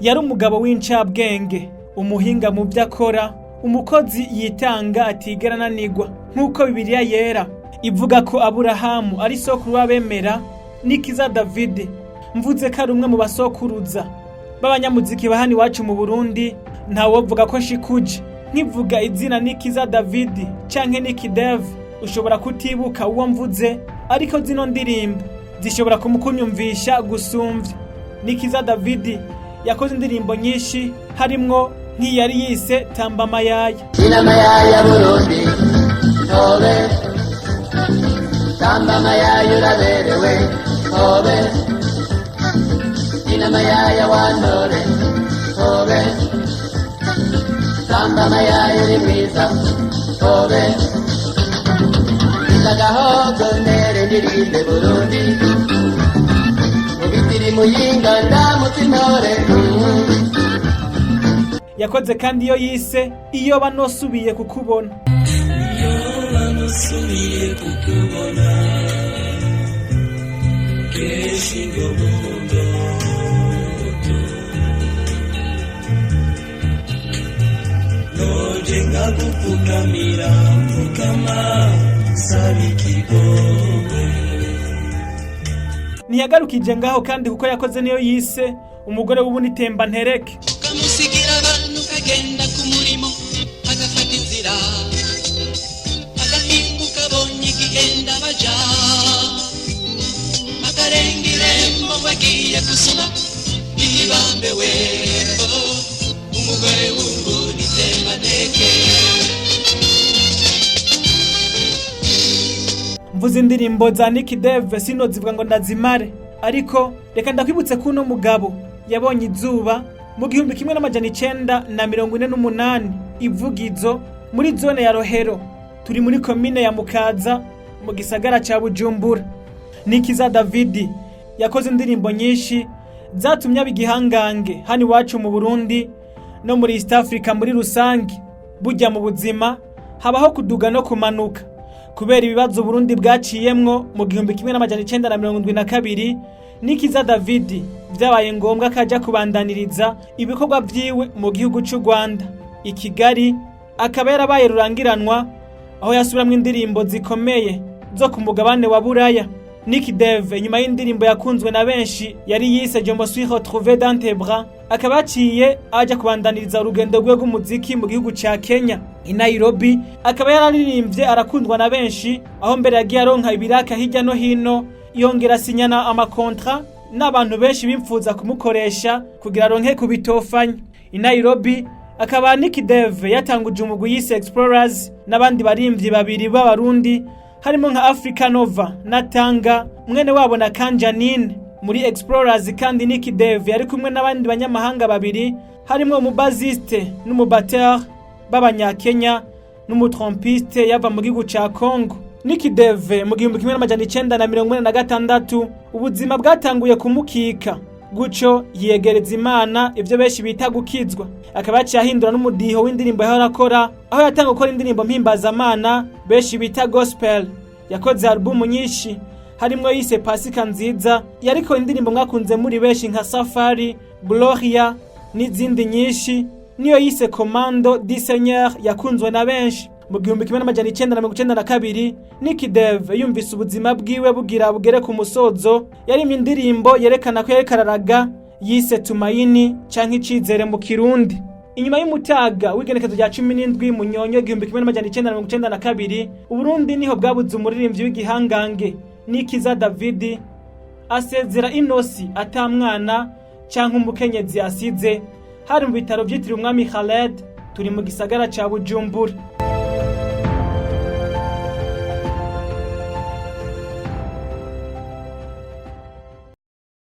yari umugabo w'incabwenge, umuhinga mu byo akora, umukozi yitanga atigera ananirwa. Nk'uko Bibiliya yera ivuga ko Aburahamu ari sokuru w'abemera, NIKIZA DAVID mvuze ko ari umwe mu basokuruza b'abanyamuziki bahani iwacu mu Burundi, ntawovuga ko nshikuje. Nkivuga izina NIKIZA DAVID canke NIKIDAV ushobora kutibuka uwo mvuze, ariko zino ndirimbo zishobora kumukunyumvisha gusumvya. NIKIZA DAVID yakoze indirimbo nyinshi, harimwo nk'iyari yise Tamba Mayaya. Ina mayaya Burundi tobe, Tamba mayaya uraberewe tobe, ina mayaya wantore tobe, Tamba mayaya uri mwiza tobe, izagahogo nere ndirimbe Burundi, mubitiri muyinga ndamutse intore. Yakoze kandi iyo yise iyo banosubiye kukubona. Niyagarukije ngaho kandi kuko yakoze niyo yise umugore w'ubundi temba ntereke. Agenda kumurimo agafata inzira agahinduka bonye igenda baja akarenga irembo bagiye gusoma ihibambewe umugore w'ubundi temba ntereke. Mvuze indirimbo za NIKIDAV sinozivuga ngo ndazimare, ariko reka ndakwibutse ko uno mugabo yabonye izuba mu 1948 ivugizo muri zone ya Rohero, turi muri komine ya Mukaza mu gisagara ca Bujumbura. NIKIZA DAVID yakoze indirimbo nyinshi zatumye abigihangange hani wacu mu Burundi no muri East Africa muri rusangi. Burya mu buzima habaho kuduga no kumanuka, kubera ibibazo Burundi bwaciyemwo mu 1972. NIKIZA DAVID vyabaye ngombwa kaja kubandaniriza ibikorwa vyiwe mu gihugu c'u Rwanda i Kigali, akaba yarabaye rurangiranwa aho yasubiramwo indirimbo zikomeye zo ku mugabane wa Buraya. NIKIDAV nyuma y'indirimbo yakunzwe na benshi yari yise Je me suis retrouvé dans tes bras, akaba yaciye aja kubandaniriza urugendo rwe rw'umuziki mu gihugu ca Kenya i Nairobi. Akaba yararirimbye arakundwa na benshi, aho mbere yagiye aronka ibiraka hirya no hino, yongera sinyana amakontra n'abantu benshi bimfuza kumukoresha kugira aronke kubitofanya. I Nairobi akaba NIKIDAV yatanguje umugwi yise Explorers n'abandi barimvyi babiri b'abarundi, harimo nka Africa Nova na Tanga mwene wabo na Kanjanine. Muri Explorers kandi NIKIDAV yari kumwe n'abandi banyamahanga babiri, harimo umubaziste n'umubateur b'abanyakenya n'umutrompiste yava mu gihugu ca Congo. NIKIDAV mu 1986 ubuzima bwatanguye kumukika, guco yiyegereza Imana, ivyo benshi bita gukizwa. Akaba yaciye ahindura n'umudiho w'indirimbo yaho arakora, aho yatanga gukora indirimbo mpimbazamana benshi bita gospel. Yakoze album nyinshi, harimwo yise Pasika nziza, yariko indirimbo mwakunze muri benshi nka Safari, Gloria n'izindi nyinshi. Niyo yise Commando du Seigneur yakunzwe na benshi. Mu 1992 NIKIDAV yumvise ubuzima bwiwe bugira bugere ku musozo, yarimye indirimbo yerekana ko yerekararaga yise Tumaini canke icizere mu Kirundi. Inyuma y'umutaga w'igenekezo rya 17 Munyonyo 1992, Uburundi niho bwabuze umuririmvyi w'igihangange NIKIZA DAVID asezera inosi atamwana canke umukenyezi asize, hari mu bitaro vyitiriwe umwami Khaled, turi mu gisagara ca Bujumbura.